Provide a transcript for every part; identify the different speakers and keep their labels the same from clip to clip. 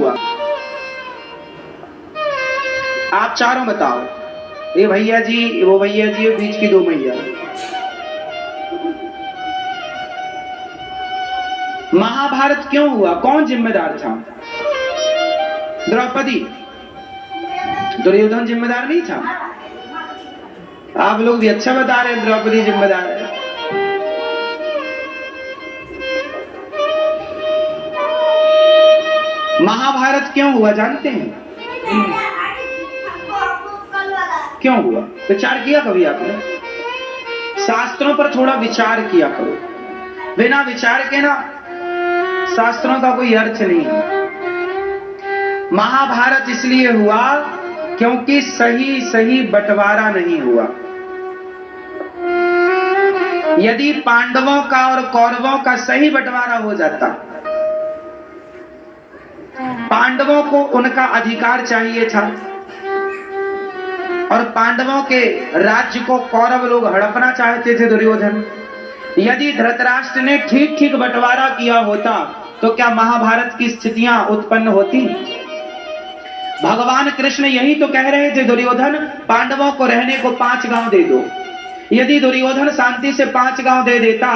Speaker 1: हुआ? आप चारों बताओ, ये भैया जी, वो भैया जी, बीच की दो भैया। महाभारत क्यों हुआ? कौन जिम्मेदार था? द्रौपदी। दुर्योधन जिम्मेदार नहीं था? आप लोग भी अच्छा बता रहे हैं, द्रौपदी जिम्मेदार है। महाभारत क्यों हुआ जानते हैं? क्यों हुआ? विचार किया कभी आपने? शास्त्रों पर थोड़ा विचार किया करो। बिना विचार के ना शास्त्रों का कोई अर्थ नहीं है। महाभारत इसलिए हुआ क्योंकि सही बंटवारा नहीं हुआ। यदि पांडवों का और कौरवों का सही बंटवारा हो जाता, पांडवों को उनका अधिकार चाहिए था और पांडवों के राज्य को कौरव लोग हड़पना चाहते थे, दुर्योधन। यदि धृतराष्ट्र ने ठीक बंटवारा किया होता तो क्या महाभारत की स्थितियां उत्पन्न होती? भगवान कृष्ण यही तो कह रहे थे, दुर्योधन पांडवों को रहने को 5 गांव दे दो। यदि दुर्योधन शांति से 5 गांव दे देता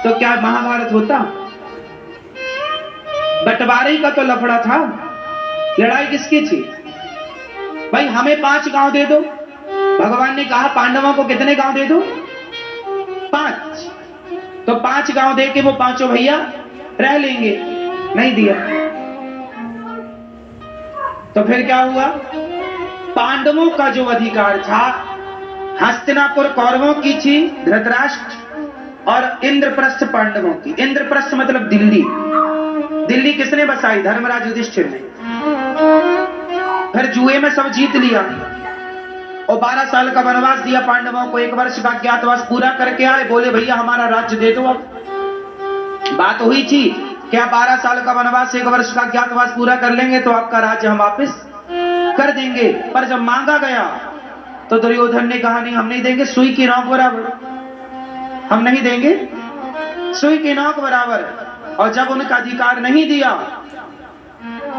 Speaker 1: तो क्या महाभारत होता? बंटवारे का तो लफड़ा था। लड़ाई किसकी थी? भाई हमें 5 गांव दे दो। भगवान ने कहा पांडवों को कितने गांव दे दो? 5। तो 5 गांव दे के वो पांचों भैया रह लेंगे। नहीं दिया तो फिर क्या हुआ? पांडवों का जो अधिकार था, हस्तिनापुर कौरवों की थी, धृतराष्ट्र और इंद्रप्रस्थ पांडवों की। इंद्रप्रस्थ मतलब दिल्ली। दिल्ली किसने बसाई? धर्मराज युधिष्ठिर ने। फिर जुए में सब जीत लिया और 12 साल का वनवास दिया पांडवों को। 1 वर्ष का अज्ञातवास पूरा करके आए, बोले भैया हमारा राज्य दे दो। अब बात हुई थी क्या 12 साल का वनवास 1 वर्ष का अज्ञातवास पूरा कर लेंगे तो आपका राज्य हम वापस कर देंगे। पर जब मांगा गया तो दुर्योधन ने कहा नहीं, हम नहीं देंगे, सुई की नोक बराबर हम नहीं देंगे, सुई की नोक बराबर। और जब उनका अधिकार नहीं दिया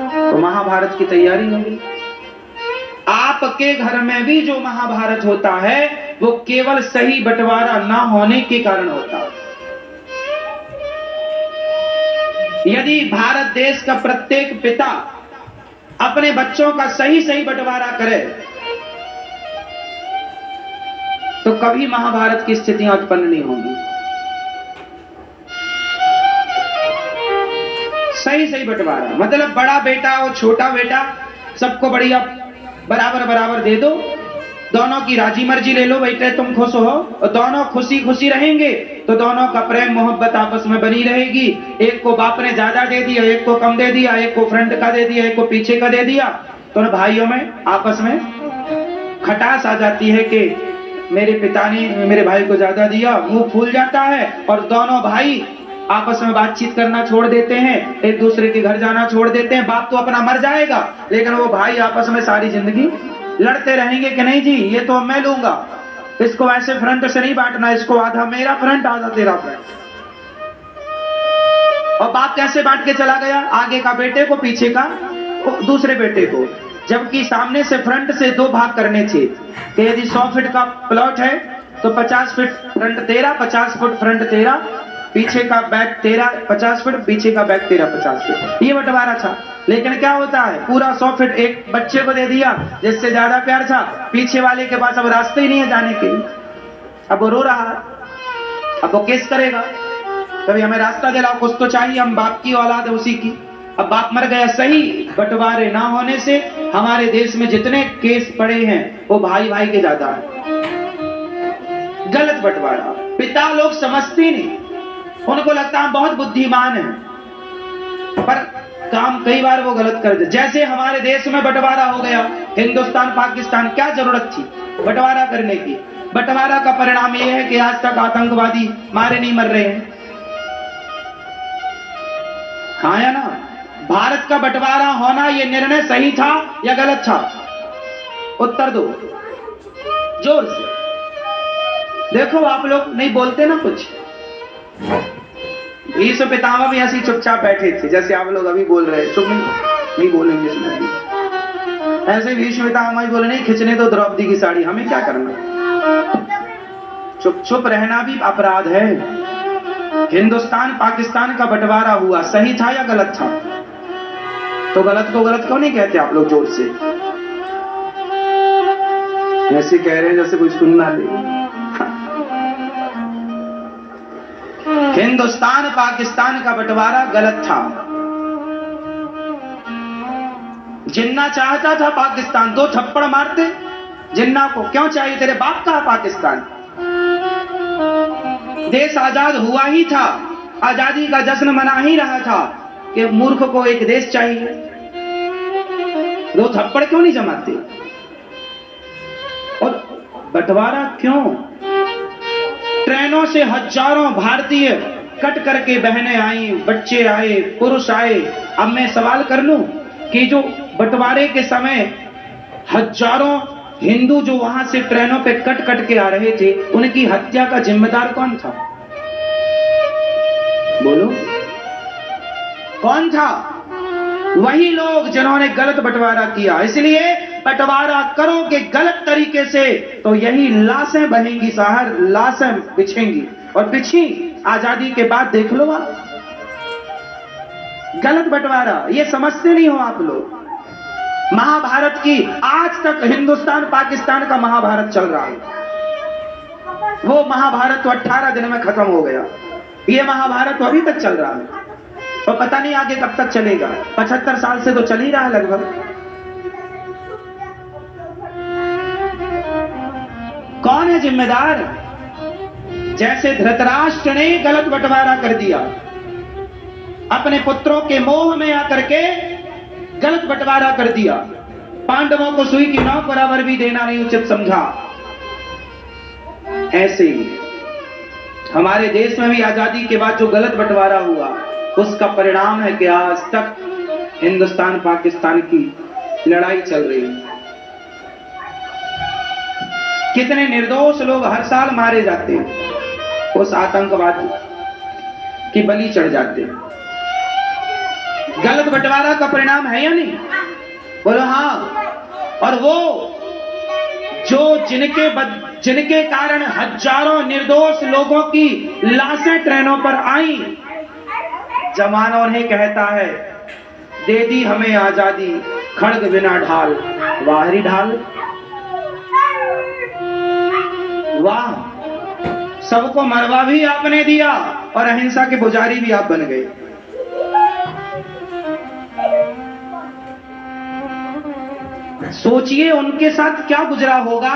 Speaker 1: तो महाभारत की तैयारी हो गई। आपके घर में भी जो महाभारत होता है वो केवल सही बंटवारा ना होने के कारण होता है। यदि भारत देश का प्रत्येक पिता अपने बच्चों का सही बंटवारा करे तो कभी महाभारत की स्थितियां उत्पन्न नहीं होंगी। सही बंटवारा मतलब बड़ा बेटा और छोटा बेटा सबको बढ़िया बराबर दे दो। दोनों की राजी मर्जी ले लो, बेटे तुम खुश हो और दोनों खुशी रहेंगे तो दोनों का प्रेम मोहब्बत आपस में बनी रहेगी। एक को बाप ने ज्यादा दे दिया, एक को कम दे दिया, एक को फ्रंट का दे दिया, एक को पीछे का दे दिया, तो भाइयों में आपस में खटास आ जाती है कि मेरे पिता ने मेरे भाई को ज्यादा दिया, मुंह फूल जाता है और दोनों भाई आपस में बातचीत करना छोड़ देते हैं, एक दूसरे के घर जाना छोड़ देते हैं। बाप तो अपना मर जाएगा लेकिन वो भाई आपस में सारी जिंदगी लड़ते रहेंगे कि नहीं जी ये तो मैं लूंगा, इसको ऐसे फ्रंट से नहीं बांटना, इसको आधा मेरा फ्रंट आधा तेरा फ्रंट। और बाप कैसे बांट के चला गया? आगे का बेटे को, पीछे का दूसरे बेटे को, जबकि सामने से फ्रंट से 2 भाग करने थे कि यदि 100 फीट का प्लॉट है तो 50 फीट फ्रंट तेरा, 50 फुट फ्रंट तेरा, पीछे का बैक तेरा 50 फीट, पीछे का बैक तेरा 50 फीट। ये बंटवारा था। लेकिन क्या होता है, पूरा 100 फीट एक बच्चे को दे दिया जिससे ज्यादा प्यार था, पीछे वाले के पास अब रास्ते ही नहीं है जाने के लिए। अब वो रो रहा है, अब वो केस करेगा, कभी हमें रास्ता दिलाओ, कुछ तो चाहिए, हम बाप की औलाद है उसी की। अब बाप मर गया। सही बंटवारे ना होने से हमारे देश में जितने केस पड़े हैं वो भाई के ज्यादा है। गलत बंटवारा। पिता लोग समझते नहीं, उनको लगता है बहुत बुद्धिमान है, पर काम कई बार वो गलत कर दे। जैसे हमारे देश में बंटवारा हो गया, हिंदुस्तान पाकिस्तान, क्या जरूरत थी बंटवारा करने की? बंटवारा का परिणाम ये है कि आज तक आतंकवादी मारे नहीं मर रहे हैं। हाँ या ना? भारत का बंटवारा होना ये निर्णय सही था या गलत था? उत्तर दो जोर से। देखो आप लोग नहीं बोलते ना कुछ। भीष्म पितामह भी ऐसी चुपचाप बैठे थे जैसे आप लोग अभी बोल रहे हैं, चुप नहीं। नहीं बोलेंगे इसमें भी। ऐसे भीष्म पितामह बोले नहीं खिंचने तो द्रौपदी की साड़ी, हमें क्या करना। चुप चुप रहना भी अपराध है। हिंदुस्तान पाकिस्तान का बंटवारा हुआ, सही था या गलत था? तो गलत को गलत क्यों नहीं कहते आप लोग जोर से? ऐसे कह रहे हैं जैसे कोई सुनना ले। हिंदुस्तान पाकिस्तान का बंटवारा गलत था। जिन्ना चाहता था पाकिस्तान, 2 थप्पड़ मारते जिन्ना को। क्यों चाहिए? तेरे बाप का पाकिस्तान। देश आजाद हुआ ही था, आजादी का जश्न मना ही रहा था कि मूर्ख को एक देश चाहिए। 2 थप्पड़ क्यों नहीं जमाते? और बंटवारा क्यों? ट्रेनों से हजारों भारतीय कट करके बहनें आई, बच्चे आए, पुरुष आए। अब मैं सवाल कर लूं कि जो बंटवारे के समय हजारों हिंदू जो वहां से ट्रेनों पे कट कट के आ रहे थे, उनकी हत्या का जिम्मेदार कौन था? बोलो कौन था? वही लोग जिन्होंने गलत बंटवारा किया। इसलिए बंटवारा करोगे गलत तरीके से तो यही लाशें बहेंगी, साहर लाशें बिछेंगी। और बिछी आजादी के बाद देख लो आप गलत बंटवारा। ये समझते नहीं हो आप लोग। महाभारत की आज तक हिंदुस्तान पाकिस्तान का महाभारत चल रहा है। वो महाभारत तो 18 दिन में खत्म हो गया, ये महाभारत तो अभी तक चल रहा है और पता नहीं आगे कब तक चलेगा। 75 साल से तो चल ही रहा है लगभग। कौन है जिम्मेदार? जैसे धृतराष्ट्र ने गलत बंटवारा कर दिया, अपने पुत्रों के मोह में आकर के गलत बंटवारा कर दिया। पांडवों को सुई की नोक बराबर भी देना नहीं उचित समझा। ऐसे ही हमारे देश में भी आजादी के बाद जो गलत बंटवारा हुआ, उसका परिणाम है कि आज तक हिंदुस्तान पाकिस्तान की लड़ाई चल रही है। कितने निर्दोष लोग हर साल मारे जाते हैं, उस आतंकवाद की बलि चढ़ जाते हैं। गलत बंटवारा का परिणाम है या नहीं? बोलो हाँ। और वो जो जिनके कारण हजारों निर्दोष लोगों की लाशें ट्रेनों पर आई, जमाना उन्हें कहता है दे दी हमें आजादी, खड्ग बिना ढाल। बाहरी ढाल, वाह, सबको मरवा भी आपने दिया और अहिंसा के पुजारी भी आप बन गए। सोचिए उनके साथ क्या गुजरा होगा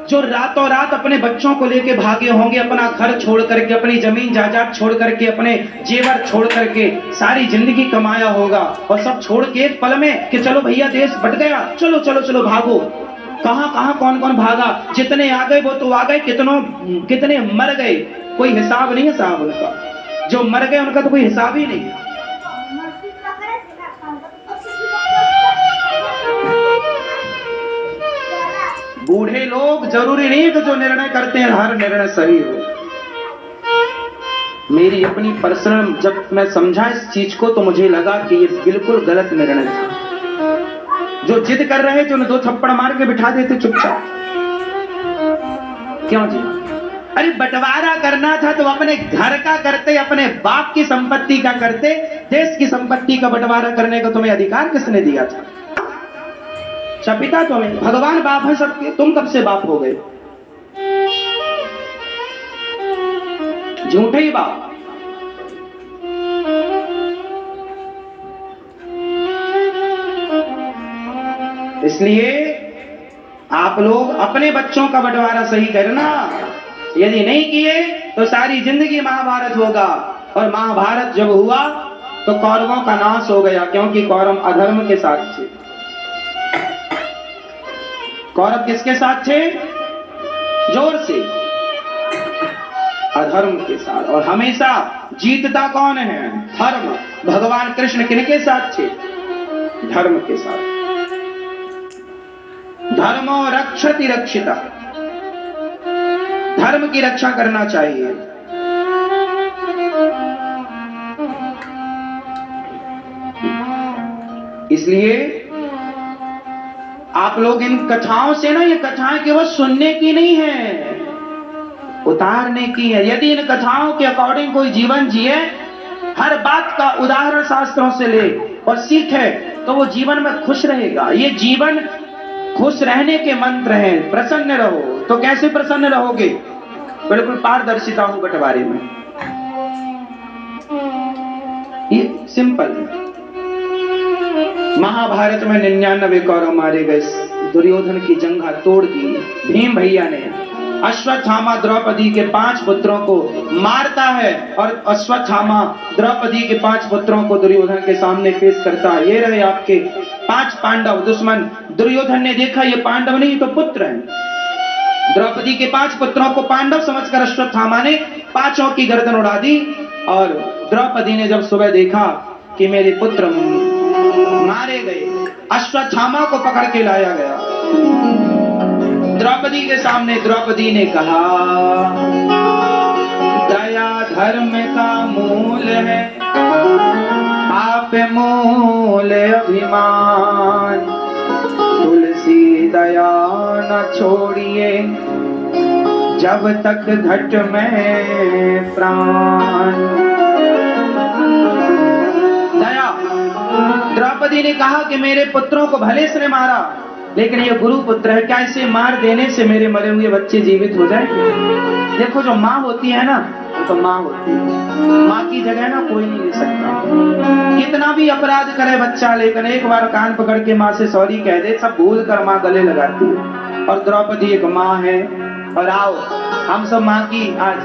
Speaker 1: जो रातों रात अपने बच्चों को लेके भागे होंगे, अपना घर छोड़ करके, अपनी जमीन जायदाद छोड़ करके, अपने जेवर छोड़ करके, सारी जिंदगी कमाया होगा और सब छोड़ के एक पल में कि चलो भैया देश बट गया, चलो चलो चलो भागो। कहां कहां कौन कौन भागा? जितने आ गए वो तो आ गए, कितने मर गए कोई हिसाब नहीं है साहब उनका। जो मर गए उनका तो कोई हिसाब ही नहीं है। बूढ़े लोग जरूरी नहीं कि जो निर्णय करते हैं हर निर्णय सही हो। मेरी अपनी पर्सनल, जब मैं समझा इस चीज को तो मुझे लगा कि ये बिल्कुल गलत निर्णय था। जो जिद कर रहे थे उन्हें 2 थप्पड़ मार के बिठा देते चुपचाप। क्यों जी? अरे बंटवारा करना था तो अपने घर का करते, अपने बाप की संपत्ति का करते। देश की संपत्ति का बंटवारा करने का तुम्हें अधिकार किसने दिया था? पिता तुम्हें, भगवान बाप है सबके, तुम कब से बाप हो गए? झूठे ही बाप। इसलिए आप लोग अपने बच्चों का बंटवारा सही करना। यदि नहीं किए तो सारी जिंदगी महाभारत होगा। और महाभारत जब हुआ तो कौरवों का नाश हो गया, क्योंकि कौरव अधर्म के साथ थे। कौरव किसके साथ थे? जोर से, अधर्म के साथ। और हमेशा जीतता कौन है? धर्म। भगवान कृष्ण किनके साथ थे? धर्म के साथ। धर्मो रक्षति रक्षिता, धर्म की रक्षा करना चाहिए। इसलिए आप लोग इन कथाओं से ना, ये कथाएं केवल सुनने की नहीं है, उतारने की है। यदि इन कथाओं के अकॉर्डिंग कोई जीवन जिए, हर बात का उदाहरण शास्त्रों से ले और सीखे, तो वो जीवन में खुश रहेगा। ये जीवन खुश रहने के मंत्र हैं। प्रसन्न रहो, तो कैसे प्रसन्न रहोगे? बिल्कुल पारदर्शिता हो बंटवारे में, ये सिंपल है। महाभारत में 99 कौरव मारे गए, दुर्योधन की जंघा तोड़ दी भीम भैया ने। अश्वत्थामा द्रौपदी के 5 पुत्रों को मारता है और अश्वत्थामा द्रौपदी के 5 पुत्रों को दुर्योधन के सामने पेश करता है। ये रहे आपके 5 पांडव दुश्मन। दुर्योधन ने देखा ये पांडव नहीं तो पुत्र हैं। द्रौपदी के 5 पुत्रों को पांडव समझकर अश्वत्थामा ने 5 की गर्दन उड़ा दी। और द्रौपदी ने जब सुबह देखा कि मेरे पुत्र मारे गए, अश्वत्थामा को पकड़ के लाया गया द्रौपदी के सामने। द्रौपदी ने कहा, दया धर्म का मूल है, आप मूल अभिमान, तुलसी दया न छोड़िए, जब तक घट में प्राण। दया, द्रौपदी ने कहा कि मेरे पुत्रों को भले से मारा, लेकिन ये गुरु पुत्र है, क्या इसे मार देने से मेरे मरे हुए बच्चे जीवित हो जाएंगे? देखो जो माँ होती है ना, वो तो माँ होती है, माँ की जगह ना कोई नहीं ले सकता। कितना भी अपराध करे बच्चा, लेकिन एक बार कान पकड़ के माँ से सॉरी कह दे, सब भूल कर माँ गले लगाती है। और द्रौपदी एक माँ है। और आओ हम सब माँ की आज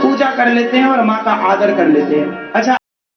Speaker 1: पूजा कर लेते हैं और माँ का आदर कर लेते हैं। अच्छा,